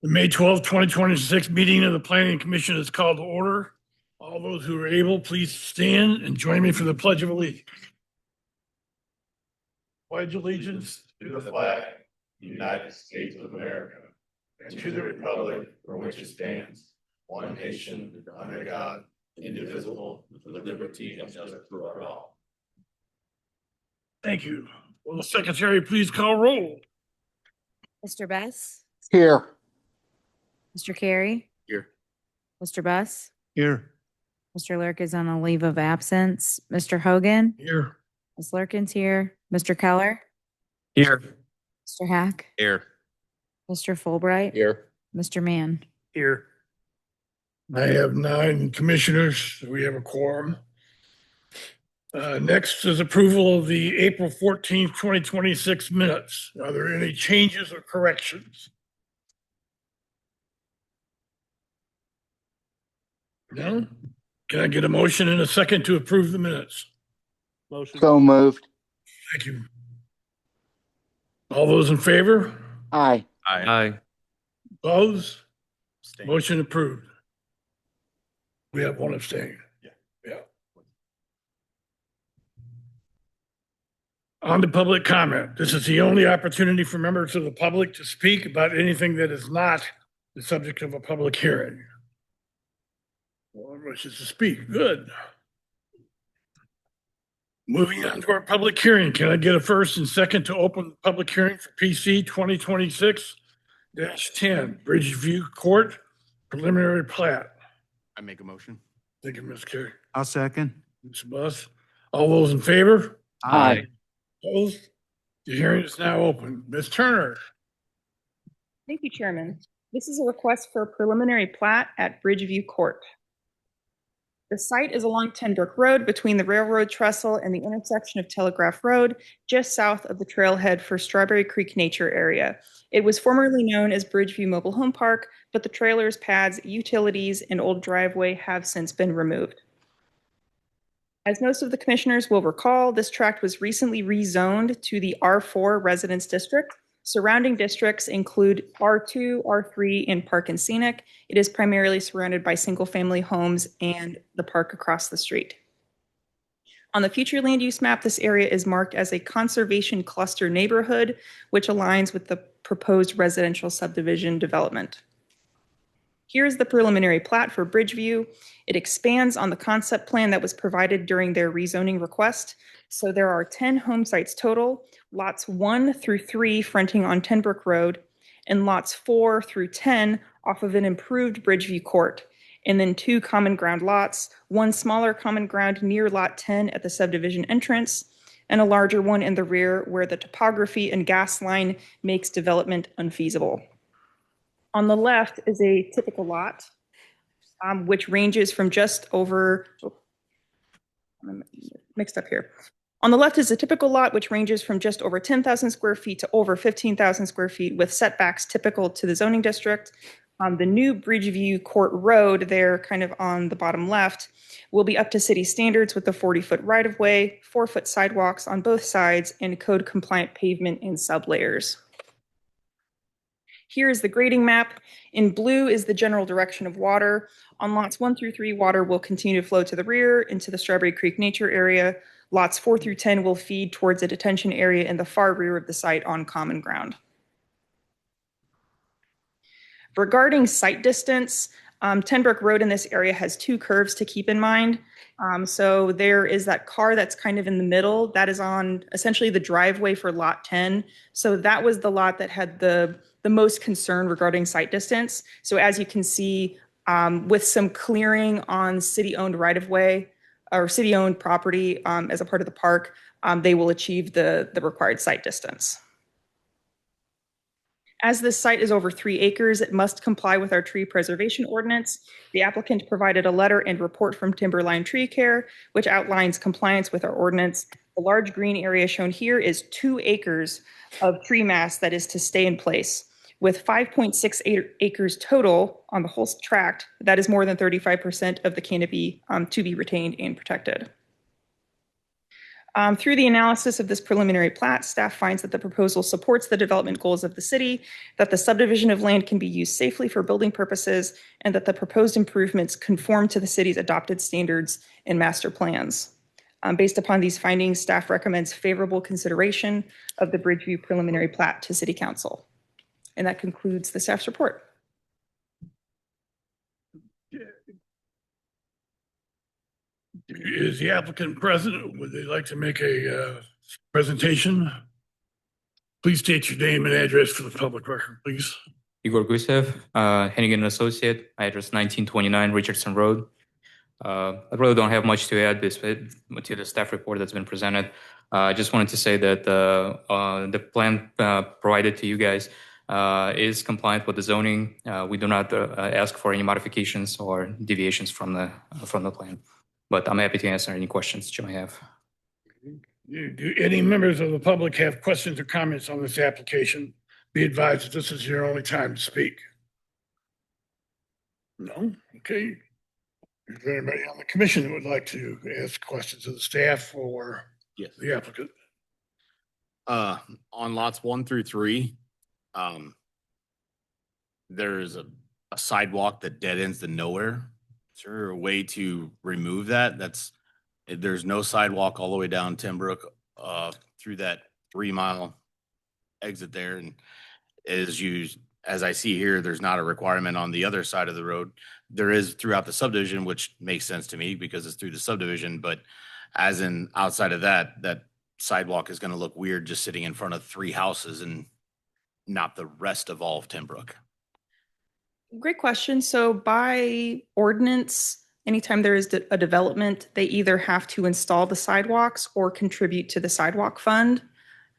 The May 12th, 2026 meeting of the Planning Commission is called to order. All those who are able, please stand and join me for the Pledge of Allegiance. Pledge allegiance To the flag, of the United States of America, and to the republic for which it stands, one nation, under God, indivisible, with liberty and justice for all. Thank you. Will the secretary please call roll? Mr. Bess, Here. Mr. Carey, Here. Mr. Buss, Here. Mr. Lurk is on a leave of absence. Mr. Hogan, Here. Ms. Lurkin's here. Mr. Keller, Here. Mr. Hack, Here. Mr. Fulbright, Here. Mr. Mann. Here. I have 9 commissioners. We have a quorum. Next is approval of the April 14th, 2026 minutes. Are there any changes or corrections? No? Can I get a motion and a second to approve the minutes? Motion. So moved. Thank you. All those in favor? Aye. Aye. Opposed? Motion approved. We have one abstain. Yeah. On to public comment. This is the only opportunity for members of the public to speak about anything that is not the subject of a public hearing. One wishes to speak. Good. Moving on to our public hearing. Can I get a first and second to open the public hearing for PC 2026-10, Bridgeview Court preliminary plat? I make a motion. Thank you, Ms. Carey. I'll second. Mr. Buss. All those in favor? Aye. Opposed? The hearing is now open. Ms. Turner. Thank you, Chairman. This is a request for a preliminary plat at Bridgeview Court. The site is along Ten Brook Road between the railroad trestle and the intersection of Telegraph Road, just south of the trailhead for Strawberry Creek Nature Area. It was formerly known as Bridgeview Mobile Home Park, but the trailers, pads, utilities, and old driveway have since been removed. As most of the commissioners will recall, this tract was recently rezoned to the R4 Residence District. Surrounding districts include R2, R3, and Park and Scenic. It is primarily surrounded by single-family homes and the park across the street. On the future land use map, this area is marked as a conservation cluster neighborhood, which aligns with the proposed residential subdivision development. Here's the preliminary plat for Bridgeview. It expands on the concept plan that was provided during their rezoning request. So there are 10 home sites total, lots 1 through 3 fronting on Ten Brook Road, and lots 4 through 10 off of an improved Bridgeview Court, and then 2 common ground lots, 1 smaller common ground near lot 10 at the subdivision entrance, and a larger one in the rear where the topography and gas line makes development unfeasible. On the left is a typical lot, which ranges from just over, I'm mixed up here. On the left is a typical lot, which ranges from just over 10,000 square feet to over 15,000 square feet with setbacks typical to the zoning district. The new Bridgeview Court Road there, kind of on the bottom left, will be up to city standards with the 40-foot right-of-way, 4-foot sidewalks on both sides, and code-compliant pavement in sublayers. Here is the grading map. In blue is the general direction of water. On lots 1 through 3, water will continue to flow to the rear into the Strawberry Creek Nature Area. Lots 4 through 10 will feed towards a detention area in the far rear of the site on common ground. Regarding site distance, Ten Brook Road in this area has 2 curves to keep in mind. So there is that car that's kind of in the middle. That is on essentially the driveway for lot 10. So that was the lot that had the most concern regarding site distance. So as you can see, with some clearing on city-owned right-of-way or city-owned property as a part of the park, they will achieve the required site distance. As this site is over 3 acres, it must comply with our tree preservation ordinance. The applicant provided a letter and report from Timberline Tree Care, which outlines compliance with our ordinance. The large green area shown here is 2 acres of tree mass that is to stay in place. With 5.6 acres total on the whole tract, that is more than 35% of the canopy to be retained and protected. Through the analysis of this preliminary plat, staff finds that the proposal supports the development goals of the city, that the subdivision of land can be used safely for building purposes, and that the proposed improvements conform to the city's adopted standards and master plans. Based upon these findings, staff recommends favorable consideration of the Bridgeview preliminary plat to City Council. And that concludes the staff's report. Is the applicant present? Would they like to make a presentation? Please state your name and address for the public record, please. Igor Gusev, Hennigan Associate, address 1929 Richardson Road. I really don't have much to add to the staff report that's been presented. I just wanted to say that the plan provided to you guys is compliant with the zoning. We do not ask for any modifications or deviations from the plan. But I'm happy to answer any questions that you may have. Do any members of the public have questions or comments on this application? Be advised that this is your only time to speak. No? Okay. Is there anybody on the commission that would like to ask questions of the staff or Yes. the applicant? On lots 1 through 3, there's a sidewalk that dead ends to nowhere. Is there a way to remove that? There's no sidewalk all the way down Timbrook, through that 3-mile exit there. And as I see here, there's not a requirement on the other side of the road. There is throughout the subdivision, which makes sense to me because it's through the subdivision. But as in outside of that sidewalk is going to look weird just sitting in front of 3 houses and not the rest of all of Timbrook. Great question. So by ordinance, anytime there is a development, they either have to install the sidewalks or contribute to the sidewalk fund.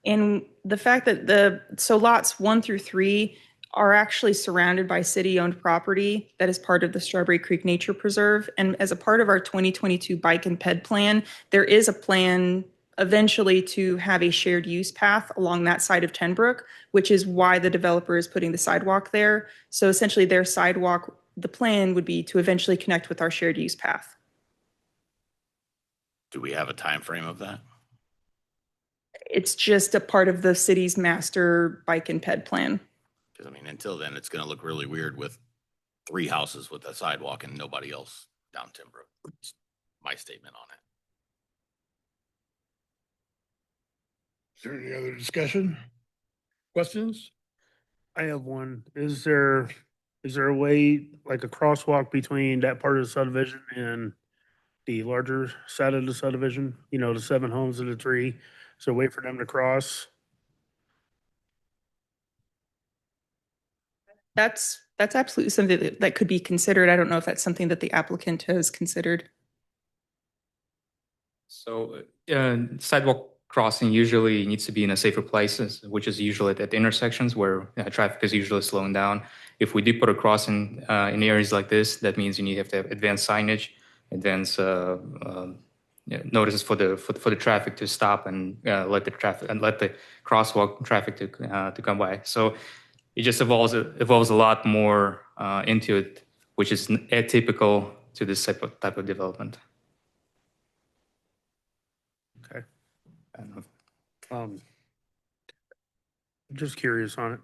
And the fact that lots 1 through 3 are actually surrounded by city-owned property that is part of the Strawberry Creek Nature Preserve. And as a part of our 2022 bike and ped plan, there is a plan eventually to have a shared use path along that side of Tenbrook, which is why the developer is putting the sidewalk there. So essentially their sidewalk, the plan would be to eventually connect with our shared use path. Do we have a time frame of that? It's just a part of the city's master bike and ped plan. Because I mean, until then, it's going to look really weird with 3 houses with a sidewalk and nobody else down Timbrook. That's my statement on it. Is there any other discussion? Questions? I have one. Is there a way, like a crosswalk between that part of the subdivision and the larger side of the subdivision? You know, the 7 homes and the 3. Is there a way for them to cross? That's absolutely something that could be considered. I don't know if that's something that the applicant has considered. So sidewalk crossing usually needs to be in a safer places, which is usually at the intersections where traffic is usually slowing down. If we do put a crossing in areas like this, that means you have to have advanced signage, advanced notices for the traffic to stop and let the crosswalk traffic to come by. So it just evolves a lot more into it, which is atypical to this type of development. Okay. I don't know. Just curious on it.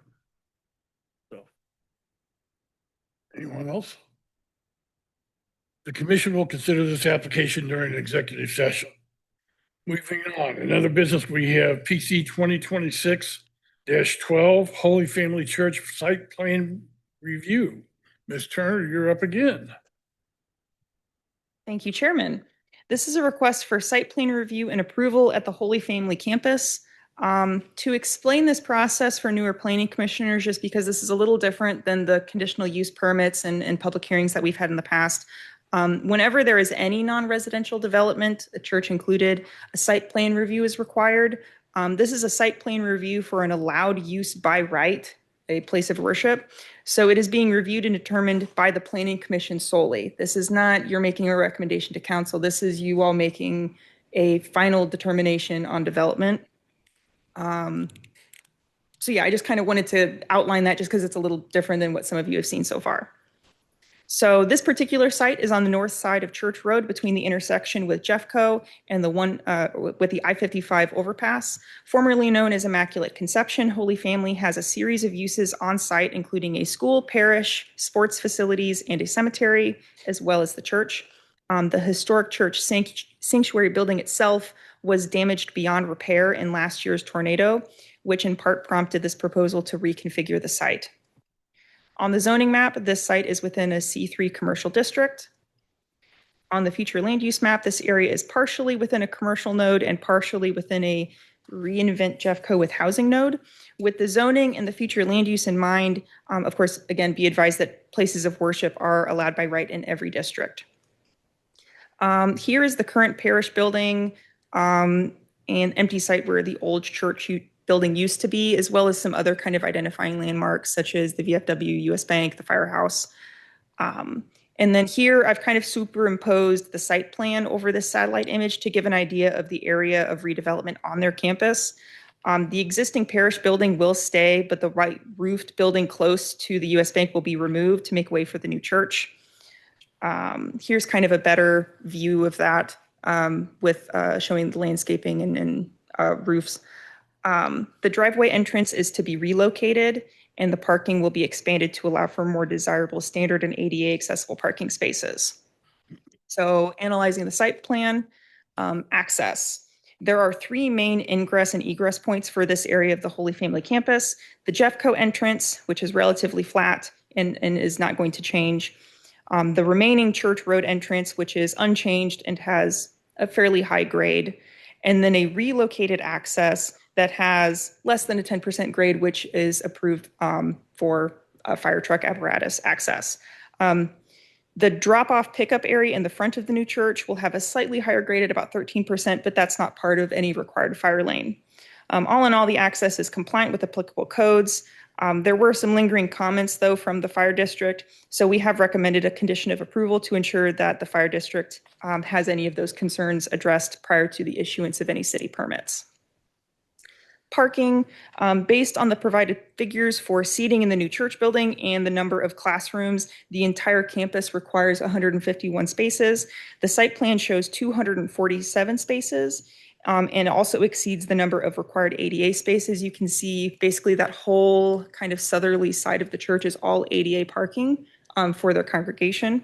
Anyone else? The commission will consider this application during an executive session. Moving on, another business, we have PC 2026-12 Holy Family Church Site Plan Review. Ms. Turner, you're up again. Thank you, Chairman. This is a request for site plan review and approval at the Holy Family Campus. To explain this process for newer planning commissioners, just because this is a little different than the conditional use permits and public hearings that we've had in the past. Whenever there is any non-residential development, a church included, a site plan review is required. This is a site plan review for an allowed use by right, a place of worship. So it is being reviewed and determined by the planning commission solely. This is not you're making a recommendation to council. This is you all making a final determination on development. So yeah, I just kind of wanted to outline that just because it's a little different than what some of you have seen so far. So this particular site is on the north side of Church Road between the intersection with Jeffco and the one with the I-55 overpass. Formerly known as Immaculate Conception, Holy Family has a series of uses on site, including a school, parish, sports facilities, and a cemetery, as well as the church. The historic church sanctuary building itself was damaged beyond repair in last year's tornado, which in part prompted this proposal to reconfigure the site. On the zoning map, this site is within a C3 commercial district. On the future land use map, this area is partially within a commercial node and partially within a reinvent Jeffco with housing node. With the zoning and the future land use in mind, of course, again, be advised that places of worship are allowed by right in every district. Here is the current parish building and empty site where the old church building used to be, as well as some other kind of identifying landmarks such as the VFW, US Bank, the firehouse. And then here I've kind of superimposed the site plan over this satellite image to give an idea of the area of redevelopment on their campus. The existing parish building will stay, but the right roofed building close to the US Bank will be removed to make way for the new church. Here's kind of a better view of that with showing the landscaping and roofs. The driveway entrance is to be relocated, and the parking will be expanded to allow for more desirable standard and ADA accessible parking spaces. So analyzing the site plan, access. There are 3 main ingress and egress points for this area of the Holy Family campus. The Jeffco entrance, which is relatively flat and is not going to change. The remaining Church Road entrance, which is unchanged and has a fairly high grade. And then a relocated access that has less than a 10% grade, which is approved for fire truck apparatus access. The drop-off pickup area in the front of the new church will have a slightly higher grade at about 13%, but that's not part of any required fire lane. All in all, the access is compliant with applicable codes. There were some lingering comments, though, from the fire district, so we have recommended a condition of approval to ensure that the fire district has any of those concerns addressed prior to the issuance of any city permits. Parking, based on the provided figures for seating in the new church building and the number of classrooms, the entire campus requires 151 spaces. The site plan shows 247 spaces. And also exceeds the number of required ADA spaces. You can see basically that whole kind of southerly side of the church is all ADA parking for their congregation.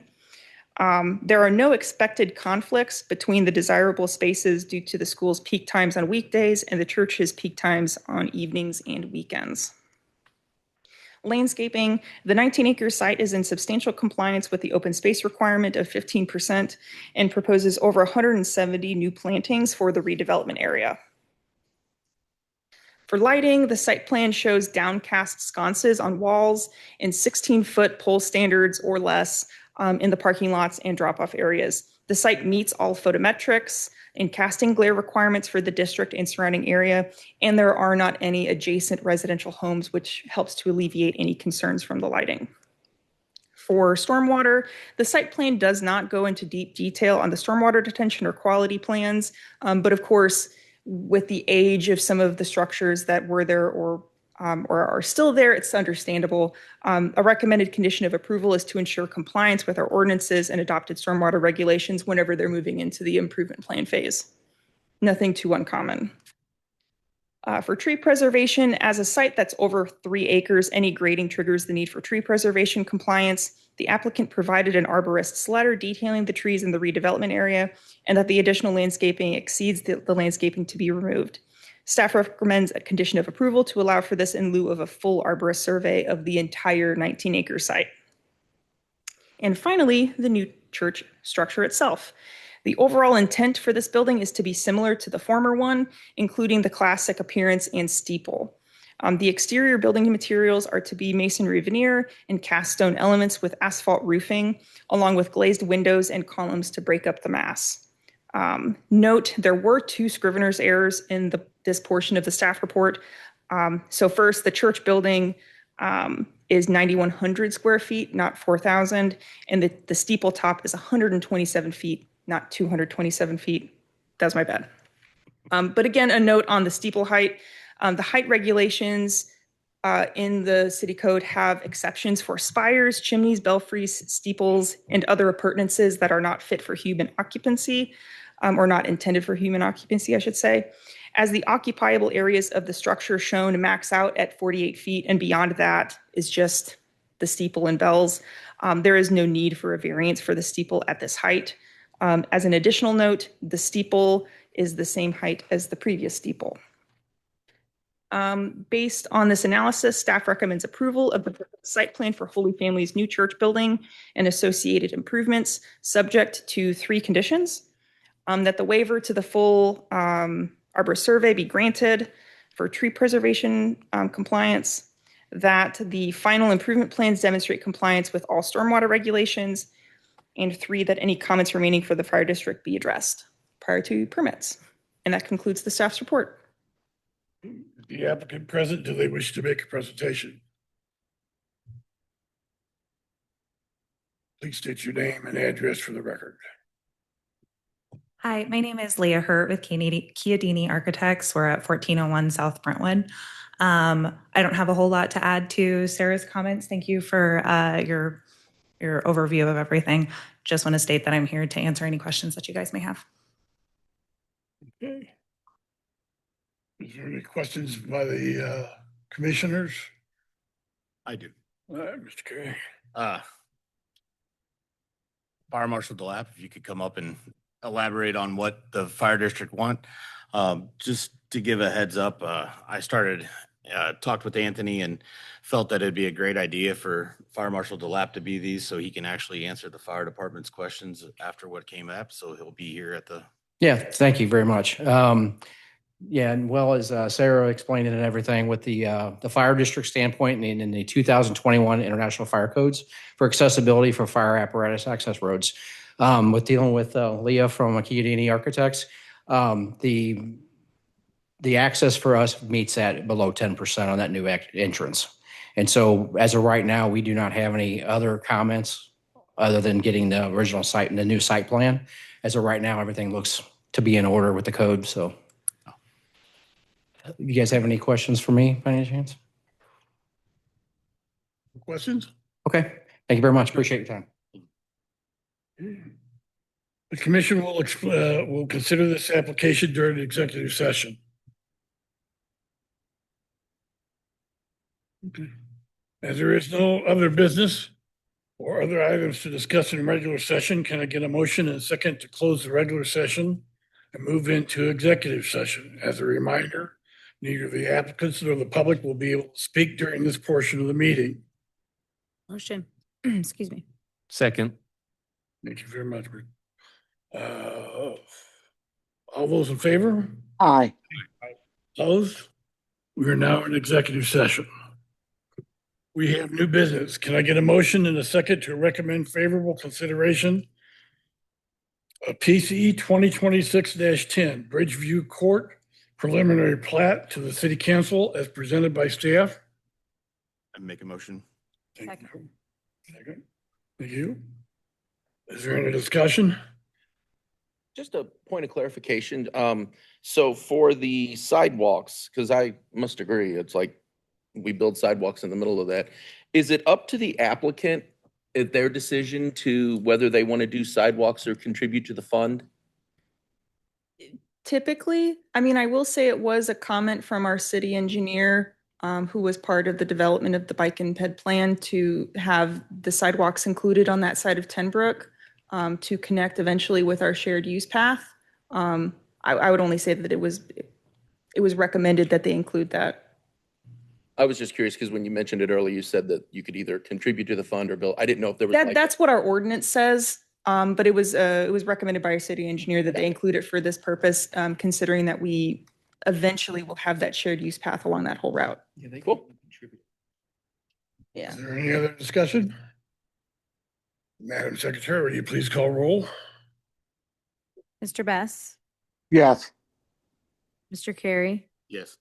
There are no expected conflicts between the desirable spaces due to the school's peak times on weekdays and the church's peak times on evenings and weekends. Landscaping, the 19-acre site is in substantial compliance with the open space requirement of 15% and proposes over 170 new plantings for the redevelopment area. For lighting, the site plan shows downcast sconces on walls and 16-foot pole standards or less in the parking lots and drop-off areas. The site meets all photometrics and casting glare requirements for the district and surrounding area, and there are not any adjacent residential homes, which helps to alleviate any concerns from the lighting. For stormwater, the site plan does not go into deep detail on the stormwater detention or quality plans, but of course, with the age of some of the structures that were there or are still there, it's understandable. A recommended condition of approval is to ensure compliance with our ordinances and adopted stormwater regulations whenever they're moving into the improvement plan phase. Nothing too uncommon. For tree preservation, as a site that's over 3 acres, any grading triggers the need for tree preservation compliance. The applicant provided an arborist's letter detailing the trees in the redevelopment area and that the additional landscaping exceeds the landscaping to be removed. Staff recommends a condition of approval to allow for this in lieu of a full arborist survey of the entire 19-acre site. And finally, the new church structure itself. The overall intent for this building is to be similar to the former one, including the classic appearance and steeple. The exterior building materials are to be masonry veneer and cast stone elements with asphalt roofing, along with glazed windows and columns to break up the mass. Note, there were 2 scrivener's errors in this portion of the staff report. So first, the church building is 9,100 square feet, not 4,000, and the steeple top is 127 feet, not 227 feet. That was my bad. But again, a note on the steeple height. The height regulations in the city code have exceptions for spires, chimneys, belfries, steeples, and other appurtenances that are not fit for human occupancy, or not intended for human occupancy, I should say. As the occupiable areas of the structure shown max out at 48 feet, and beyond that is just the steeple and bells, there is no need for a variance for the steeple at this height. As an additional note, the steeple is the same height as the previous steeple. Based on this analysis, staff recommends approval of the site plan for Holy Family's new church building and associated improvements, subject to 3 conditions. That the waiver to the full arbor survey be granted for tree preservation compliance, that the final improvement plans demonstrate compliance with all stormwater regulations, and 3, that any comments remaining for the fire district be addressed prior to permits. And that concludes the staff's report. The applicant present, do they wish to make a presentation? Please state your name and address for the record. Hi, my name is Leah Hurt with Chiodini Architects. We're at 1401 South Brentwood. I don't have a whole lot to add to Sarah's comments. Thank you for your overview of everything. Just want to state that I'm here to answer any questions that you guys may have. Okay. Is there any questions by the commissioners? I do. All right, Mr. Carey. Fire Marshal Delap, if you could come up and elaborate on what the fire district want. Just to give a heads up, I talked with Anthony and felt that it'd be a great idea for Fire Marshal Delap to be these so he can actually answer the fire department's questions after what came up. So he'll be here at the. Yeah, thank you very much. Yeah, and well, as Sarah explained it and everything with the fire district standpoint and in the 2021 International Fire Codes for accessibility for fire apparatus access roads, with dealing with Leah from Chiodini Architects, the access for us meets that below 10% on that new entrance. And so as of right now, we do not have any other comments other than getting the original site and the new site plan. As of right now, everything looks to be in order with the code. So you guys have any questions for me by any chance? Questions? Okay. Thank you very much. Appreciate your time. The commission will consider this application during the executive session. Okay. As there is no other business or other items to discuss in regular session, can I get a motion and a second to close the regular session and move into executive session? As a reminder, neither the applicants nor the public will be able to speak during this portion of the meeting. Motion. Excuse me. Second. Thank you very much. All those in favor? Aye. Opposed? We are now in executive session. We have new business. Can I get a motion and a second to recommend favorable consideration of PCE 2026-10 Bridgeview Court preliminary plat to the city council as presented by staff? I make a motion. Thank you. Second. Thank you. Is there any discussion? Just a point of clarification. So for the sidewalks, because I must agree, it's like we build sidewalks in the middle of that. Is it up to the applicant at their decision to whether they want to do sidewalks or contribute to the fund? Typically, I mean, I will say it was a comment from our city engineer, who was part of the development of the bike and ped plan, to have the sidewalks included on that side of Tenbrook, to connect eventually with our shared use path. I would only say that it was recommended that they include that. I was just curious because when you mentioned it earlier, you said that you could either contribute to the fund or build. I didn't know if there was like That's what our ordinance says. But it was recommended by our city engineer that they include it for this purpose, considering that we eventually will have that shared use path along that whole route. Cool. Yeah. Is there any other discussion? Madam Secretary, will you please call roll? Mr. Best, Yes. Mr. Carey, Yes.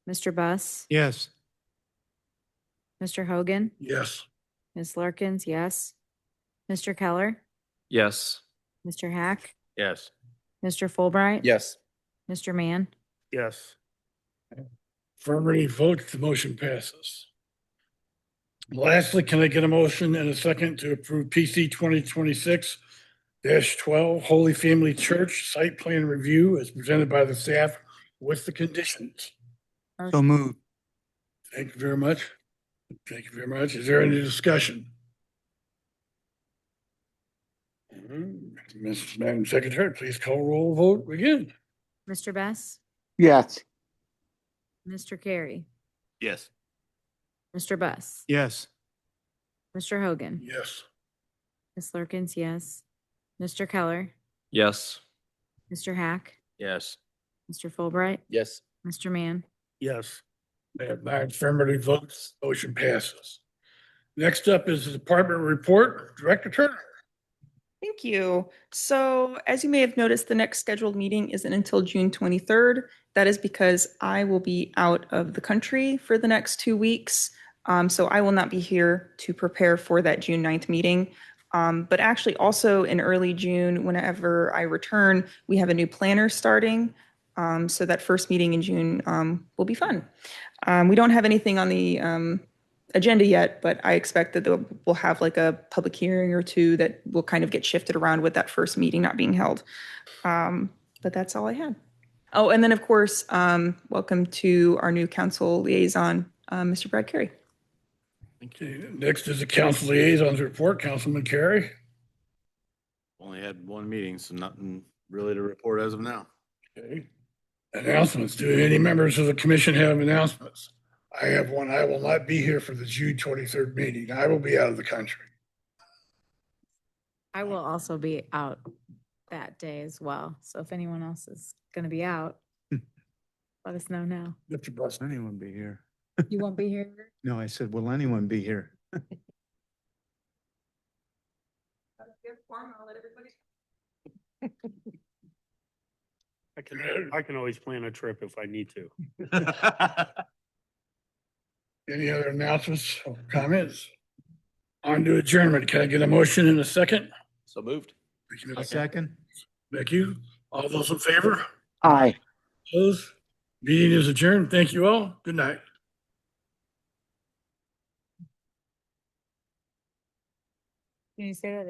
Mr. Buss, Yes. Mr. Hogan, Yes. Ms. Larkins, yes. Mr. Keller, Yes. Mr. Hack, Yes. Mr. Fulbright. Yes. Mr. Mann. Yes. Affirmative vote, the motion passes. Lastly, can I get a motion and a second to approve PC 2026-12 Holy Family Church Site Plan Review as presented by the staff with the conditions? So moved. Thank you very much. Thank you very much. Is there any discussion? Madam Secretary, please call roll vote again. Mr. Best, Yes. Mr. Carey, Yes. Mr. Bus, Yes. Mr. Hogan, Yes. Ms. Lurkins, yes. Mr. Keller, Yes. Mr. Hack, Yes. Mr. Fulbright, Yes. Mr. Mann. Yes. By affirmative votes, motion passes. Next up is the department report. Director Turner. Thank you. So as you may have noticed, the next scheduled meeting isn't until June 23rd. That is because I will be out of the country for the next 2 weeks. So I will not be here to prepare for that June 9th meeting. But actually also in early June, whenever I return, we have a new planner starting. So that first meeting in June will be fun. We don't have anything on the agenda yet, but I expect that we'll have like a public hearing or two that will kind of get shifted around with that first meeting not being held. But that's all I had. Oh, and then of course, welcome to our new council liaison, Mr. Brad Carey. Okay, next is the council liaisons report. Councilman Carey. Only had one meeting, so nothing really to report as of now. Okay. Announcements. Do any members of the commission have announcements? I have one. I will not be here for the June 23rd meeting. I will be out of the country. I will also be out that day as well. So if anyone else is going to be out, let us know now. Mr. Bus. Anyone be here? You won't be here? No, I said, will anyone be here? I can always plan a trip if I need to. Any other announcements or comments? On to adjournment. Can I get a motion in a second? So moved. A second? Thank you. All those in favor? Aye. Opposed? Meeting is adjourned. Thank you all. Good night. Can you say that